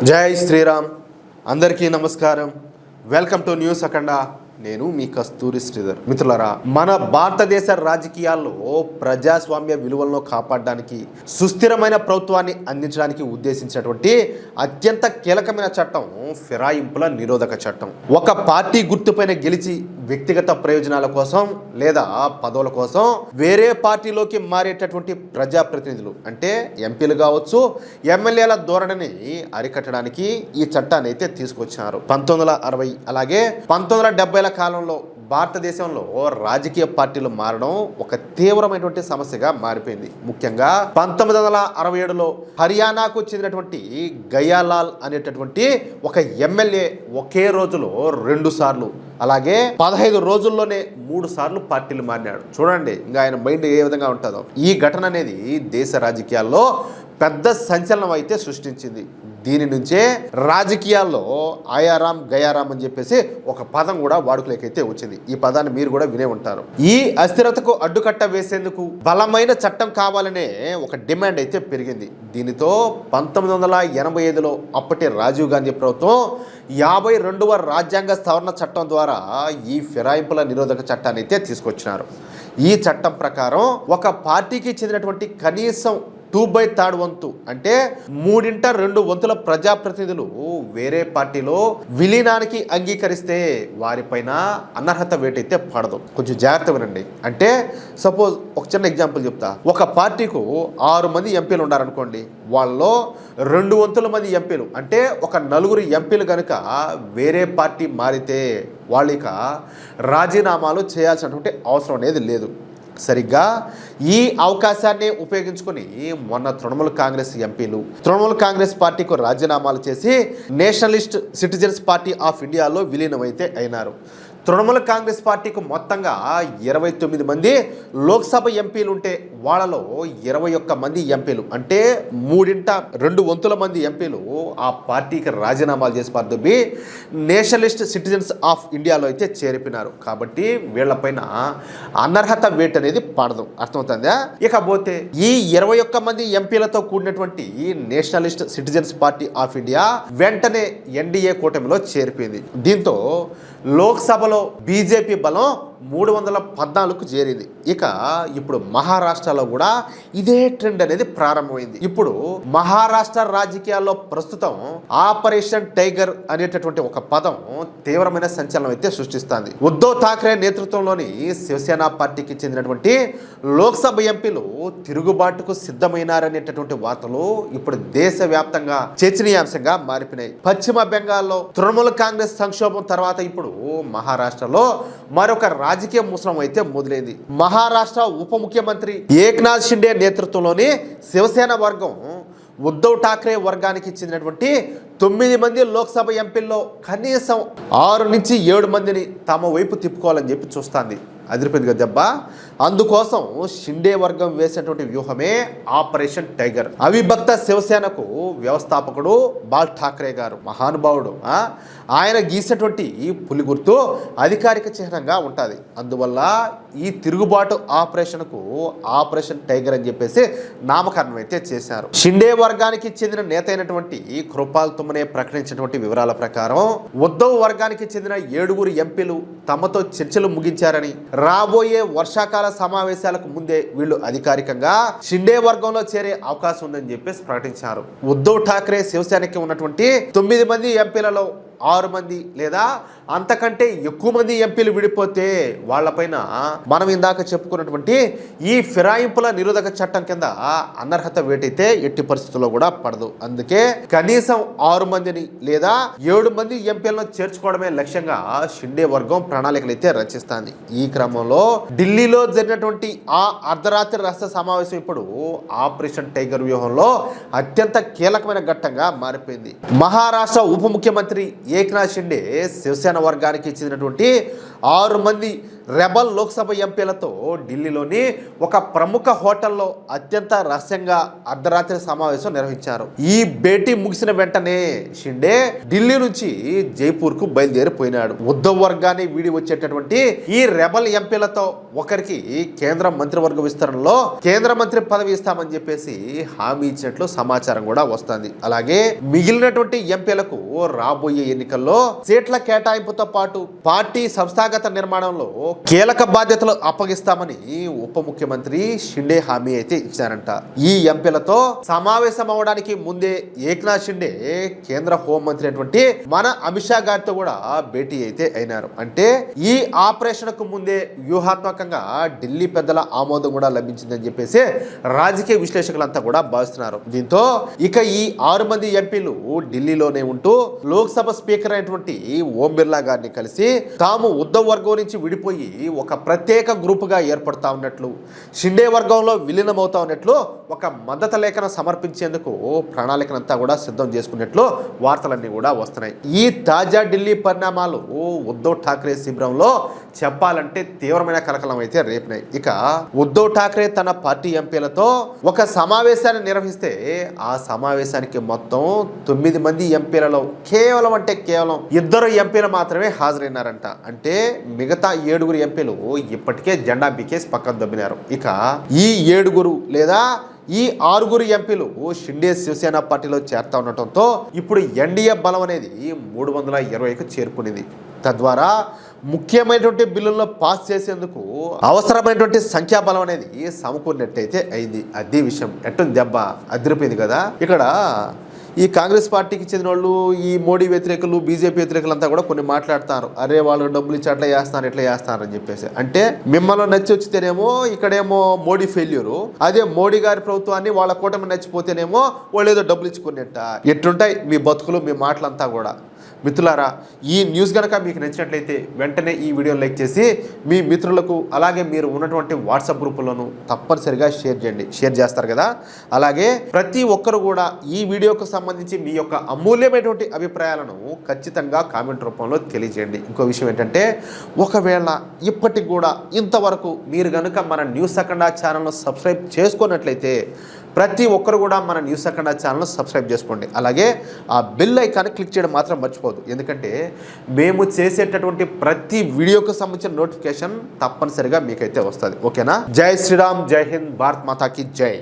జై శ్రీరామ్. అందరికీ నమస్కారం. వెల్కమ్ టు న్యూస్ అఖండ. నేను మీ కస్తూరి శ్రీధర్. మిత్రులారా, మన భారతదేశ రాజకీయాల్లో ప్రజాస్వామ్య విలువలను కాపాడడానికి, సుస్థిరమైన ప్రభుత్వాన్ని అందించడానికి ఉద్దేశించినటువంటి అత్యంత కీలకమైన చట్టం ఫిరాయింపుల నిరోధక చట్టం. ఒక పార్టీ గుర్తుపైన గెలిచి వ్యక్తిగత ప్రయోజనాల కోసం లేదా పదవుల కోసం వేరే పార్టీలోకి మారేటటువంటి ప్రజాప్రతినిధులు అంటే ఎంపీలు కావచ్చు, ఎమ్మెల్యేల ధోరణిని అరికట్టడానికి ఈ చట్టాన్ని అయితే తీసుకొచ్చారు. 1960 అలాగే 1970ల కాలంలో భారతదేశంలో రాజకీయ పార్టీలు మారడం ఒక తీవ్రమైనటువంటి సమస్యగా మారిపోయింది. ముఖ్యంగా 1967లో హర్యానాకు చెందినటువంటి గయాలాల్ అనేటటువంటి ఒక ఎమ్మెల్యే ఒకే రోజులో 2 సార్లు, అలాగే 15 రోజుల్లోనే 3 సార్లు పార్టీలు మారినాడు. చూడండి ఇంకా ఆయన మైండ్ ఏ విధంగా ఉంటుందో. ఈ ఘటన అనేది దేశ రాజకీయాల్లో పెద్ద సంచలనం అయితే సృష్టించింది. దీని నుంచే రాజకీయాల్లో ఆయారాం గయారాం అని చెప్పేసి ఒక పదం కూడా వాడుకలోకైతే వచ్చింది. ఈ పదాన్ని మీరు కూడా వినే ఉంటారు. ఈ అస్థిరతకు అడ్డుకట్ట వేసేందుకు బలమైన చట్టం కావాలనే ఒక డిమాండ్ అయితే పెరిగింది. దీనితో 1985లో అప్పటి రాజీవ్ గాంధీ ప్రభుత్వం 52వ రాజ్యాంగ సవరణ చట్టం ద్వారా ఈ ఫిరాయింపుల నిరోధక చట్టాన్ని అయితే తీసుకొచ్చినారు. ఈ చట్టం ప్రకారం ఒక పార్టీకి చెందినటువంటి కనీసం 2/3 వంతు అంటే 3/2 వంతుల ప్రజాప్రతినిధులు వేరే పార్టీలో విలీనానికి అంగీకరిస్తే వారిపైన అనర్హత వేటు అయితే పడదు. కొంచెం జాగ్రత్త వినండి. అంటే సపోజ్ ఒక చిన్న ఎగ్జాంపుల్ చెప్తా. ఒక పార్టీకు 6 మంది ఎంపీలు ఉన్నారనుకోండి. వాళ్ళలో 2 వంతుల మంది ఎంపీలు అంటే ఒక 4 ఎంపీలు కనుక వేరే పార్టీ మారితే వాళ్ళిక రాజీనామాలు చేయాల్సినటువంటి అవసరం అనేది లేదు. సరిగ్గా ఈ అవకాశాన్ని ఉపయోగించుకొని మొన్న తృణమూల్ కాంగ్రెస్ ఎంపీలు తృణమూల్ కాంగ్రెస్ పార్టీకు రాజీనామాలు చేసి నేషనలిస్ట్ సిటిజన్స్ పార్టీ ఆఫ్ ఇండియాలో విలీనమైతే అయినారు. తృణమూల్ కాంగ్రెస్ పార్టీకు మొత్తంగా 29 మంది లోక్సభ ఎంపీలు ఉంటే వాళ్ళలో 21 మంది ఎంపీలు అంటే 3/2 వంతుల మంది ఎంపీలు ఆ పార్టీకి రాజీనామాలు చేసి పార్టీ నేషనలిస్ట్ సిటిజన్స్ ఆఫ్ ఇండియాలో అయితే చేరిపినారు. కాబట్టి వీళ్ళపైన అనర్హత వేట్ అనేది పడదు. అర్థమవుతుందా? ఇకపోతే ఈ 21 మంది ఎంపీలతో కూడినటువంటి Nationalist citizens party of India వెంటనే ఎన్డీఏ కూటమిలో చేరిపోయింది. దీంతో లోక్సభలో బీజేపీ బలం 314కు చేరింది. ఇక ఇప్పుడు మహారాష్ట్రలో కూడా ఇదే ట్రెండ్ అనేది ప్రారంభమైంది. ఇప్పుడు మహారాష్ట్ర రాజకీయాల్లో ప్రస్తుతం ఆపరేషన్ టైగర్ అనేటటువంటి ఒక పదం తీవ్రమైన సంచలనం అయితే సృష్టిస్తుంది. ఉద్ధవ్ ఠాక్రే నేతృత్వంలోని శివసేన పార్టీకి చెందినటువంటి లోక్సభ ఎంపీలు తిరుగుబాటుకు సిద్ధమైనారనేటటువంటి వార్తలు ఇప్పుడు దేశవ్యాప్తంగా చర్చనీయాంశంగా మారిపోయినాయి. పశ్చిమ బెంగాల్లో తృణమూల్ కాంగ్రెస్ సంక్షోభం తర్వాత ఇప్పుడు మహారాష్ట్రలో మరొక రాజకీయ ముసలం అయితే మొదలైంది. మహారాష్ట్ర ఉప ముఖ్యమంత్రి ఏక్నాథ్ షిండే నేతృత్వంలోని శివసేన వర్గం ఉద్ధవ్ ఠాక్రే వర్గానికి చెందినటువంటి 9 మంది లోక్సభ ఎంపీల్లో కనీసం 6 నుంచి 7 మందిని తమ వైపు తిప్పుకోవాలని చెప్పి చూస్తుంది. అదిరిపోయింది కదా దెబ్బ. అందుకోసం షిండే వర్గం వేసినటువంటి వ్యూహమే ఆపరేషన్ టైగర్. అవిభక్త శివసేనకు వ్యవస్థాపకుడు బాల్ ఠాక్రే గారు మహానుభావుడు. ఆయన గీసినటువంటి పులి గుర్తు అధికారిక చిహ్నంగా ఉంటుంది. అందువల్ల ఈ తిరుగుబాటు ఆపరేషన్కు ఆపరేషన్ టైగర్ అని చెప్పేసి నామకరణం అయితే చేశారు. షిండే వర్గానికి చెందిన నేత అయినటువంటి కృపాల్ తుమ్మనే ప్రకటించినటువంటి వివరాల ప్రకారం ఉద్ధవ్ వర్గానికి చెందిన 7 ఎంపీలు తమతో చర్చలు ముగించారని, రాబోయే వర్షాకాల సమావేశాలకు ముందే వీళ్ళు అధికారికంగా షిండే వర్గంలో చేరే అవకాశం ఉందని చెప్పేసి ప్రకటించారు. ఉద్ధవ్ ఠాక్రే శివసేనకి ఉన్నటువంటి 9 మంది ఎంపీలలో 6 మంది లేదా అంతకంటే ఎక్కువ మంది ఎంపీలు విడిపోతే వాళ్లపైన మనం ఇందాక చెప్పుకున్నటువంటి ఈ ఫిరాయింపుల నిరోధక చట్టం కింద అనర్హత వేటైతే ఎట్టి పరిస్థితుల్లో కూడా పడదు. అందుకే కనీసం 6 మందిని లేదా 7 మంది ఎంపీలను చేర్చుకోవడమే లక్ష్యంగా షిండే వర్గం ప్రణాళికలు అయితే రచిస్తుంది. ఈ క్రమంలో ఢిల్లీలో జరిగినటువంటి ఆ అర్ధరాత్రి రహస్య సమావేశం ఇప్పుడు ఆపరేషన్ టైగర్ వ్యూహంలో అత్యంత కీలకమైన ఘట్టంగా మారిపోయింది. మహారాష్ట్ర ఉప ముఖ్యమంత్రి ఏక్నాథ్ షిండే శివసేన వర్గానికి చెందినటువంటి 6 మంది రెబల్ లోక్సభ ఎంపీలతో ఢిల్లీలోని ఒక ప్రముఖ హోటల్లో అత్యంత రహస్యంగా అర్ధరాత్రి సమావేశం నిర్వహించారు. ఈ భేటీ ముగిసిన వెంటనే షిండే ఢిల్లీ నుంచి జైపూర్కు బయలుదేరిపోయినాడు. ఉద్ధవ్ వర్గాన్ని వీడి వచ్చేటటువంటి ఈ రెబల్ ఎంపీలతో ఒకరికి కేంద్ర మంత్రివర్గ విస్తరణలో కేంద్ర మంత్రి పదవి ఇస్తామని చెప్పేసి హామీ ఇచ్చినట్లు సమాచారం కూడా వస్తుంది. అలాగే మిగిలినటువంటి ఎంపీలకు రాబోయే ఎన్నికల్లో సీట్ల కేటాయింపుతో పాటు పార్టీ సంస్థాగత నిర్మాణంలో కీలక బాధ్యతలు అప్పగిస్తామని ఉప ముఖ్యమంత్రి షిండే హామీ అయితే ఇచ్చారంట. ఈ ఎంపీలతో సమావేశం అవడానికి ముందే ఏక్నాథ్ షిండే కేంద్ర హోంమంత్రి అయినటువంటి మన అమిత్ షా గారితో కూడా భేటీ అయితే అయినారు. అంటే ఈ ఆపరేషన్ కు ముందే వ్యూహాత్మకంగా ఢిల్లీ పెద్దల ఆమోదం కూడా లభించిందని చెప్పేసి రాజకీయ విశ్లేషకులంతా కూడా భావిస్తున్నారు. దీంతో ఇక ఈ 6 మంది ఎంపీలు ఢిల్లీలోనే ఉంటూ లోక్సభ స్పీకర్ అయినటువంటి ఓం బిర్లా గారిని కలిసి తాము ఉద్ధవ్ వర్గం నుంచి విడిపోయి ఒక ప్రత్యేక గ్రూపుగా ఏర్పడతా ఉన్నట్లు, షిండే వర్గంలో విలీనమవుతా ఉన్నట్లు ఒక మద్దతు లేఖను సమర్పించేందుకు ప్రణాళికనంతా కూడా సిద్ధం చేసుకున్నట్లు వార్తలన్నీ కూడా వస్తున్నాయి. ఈ తాజా ఢిల్లీ పరిణామాలు ఉద్ధవ్ ఠాక్రే శిబిరంలో చెప్పాలంటే తీవ్రమైన కలకలం అయితే రేపినాయి. ఇక ఉద్ధవ్ ఠాక్రే తన పార్టీ ఎంపీలతో ఒక సమావేశాన్ని నిర్వహిస్తే ఆ సమావేశానికి మొత్తం 9 మంది ఎంపీలలో కేవలం 2 ఎంపీలు మాత్రమే హాజరైనారంట. అంటే మిగతా 7 ఎంపీలు ఇప్పటికే జెండా బీకేసి పక్కన దొబ్బినారు. ఇక ఈ 7 లేదా ఈ 6 ఎంపీలు షిండే శివసేన పార్టీలో చేరుతా ఉండటంతో ఇప్పుడు ఎన్డీఏ బలం అనేది 320కు చేరుకునింది. తద్వారా ముఖ్యమైనటువంటి బిల్లుల్లో పాస్ చేసేందుకు అవసరమైనటువంటి సంఖ్యాబలం అనేది సమకూరినట్టయితే అయింది. అదే విషయం ఎట్టుంది దెబ్బ అదిరిపోయింది కదా. ఇక్కడ ఈ కాంగ్రెస్ పార్టీకి చెందిన వాళ్ళు, ఈ మోడీ వ్యతిరేకులు, బీజేపీ వ్యతిరేకులు అంతా కూడా కొన్ని మాట్లాడుతున్నారు. అరే వాళ్ళు డబ్బులు ఇచ్చి అట్లా చేస్తున్నారు ఇట్లా చేస్తున్నారు అని చెప్పేసి. అంటే మిమ్మల్ని నచ్చి వచ్చితేనేమో ఇక్కడేమో మోడీ ఫెయిల్యూరు, అదే మోడీ గారి ప్రభుత్వాన్ని వాళ్ళ కూటమి నచ్చిపోతేనేమో వాళ్ళు ఏదో డబ్బులు ఇచ్చుకునేట. ఎట్లుంటాయి మీ బతుకులు, మీ మాటలంతా కూడా. మిత్రులారా, ఈ న్యూస్ కనుక మీకు నచ్చినట్లయితే వెంటనే ఈ వీడియోని లైక్ చేసి మీ మిత్రులకు, అలాగే మీరు ఉన్నటువంటి వాట్సాప్ గ్రూపులను తప్పనిసరిగా షేర్ చేస్తారు కదా. అలాగే ప్రతి ఒక్కరు కూడా ఈ వీడియోకు సంబంధించి మీ యొక్క అమూల్యమైనటువంటి అభిప్రాయాలను ఖచ్చితంగా కామెంట్ రూపంలో తెలియజేయండి. ఇంకో విషయం ఏంటంటే, ఒకవేళ ఇప్పటికి కూడా ఇంతవరకు మీరు కనుక మన న్యూస్ అఖండ ఛానల్ను సబ్స్క్రైబ్ చేసుకున్నట్లయితే ప్రతి ఒక్కరు కూడా మన న్యూస్ అఖండ ఛానల్ను సబ్స్క్రైబ్ చేసుకోండి. అలాగే ఆ బెల్ ఐకాన్ క్లిక్ చేయడం మాత్రం మర్చిపోదు. ఎందుకంటే మేము చేసేటటువంటి ప్రతి వీడియోకు సంబంధించిన నోటిఫికేషన్ తప్పనిసరిగా మీకైతే వస్తుంది. ఓకేనా? జై శ్రీరామ్, జై హింద్, భారత్ మాతాకి జై.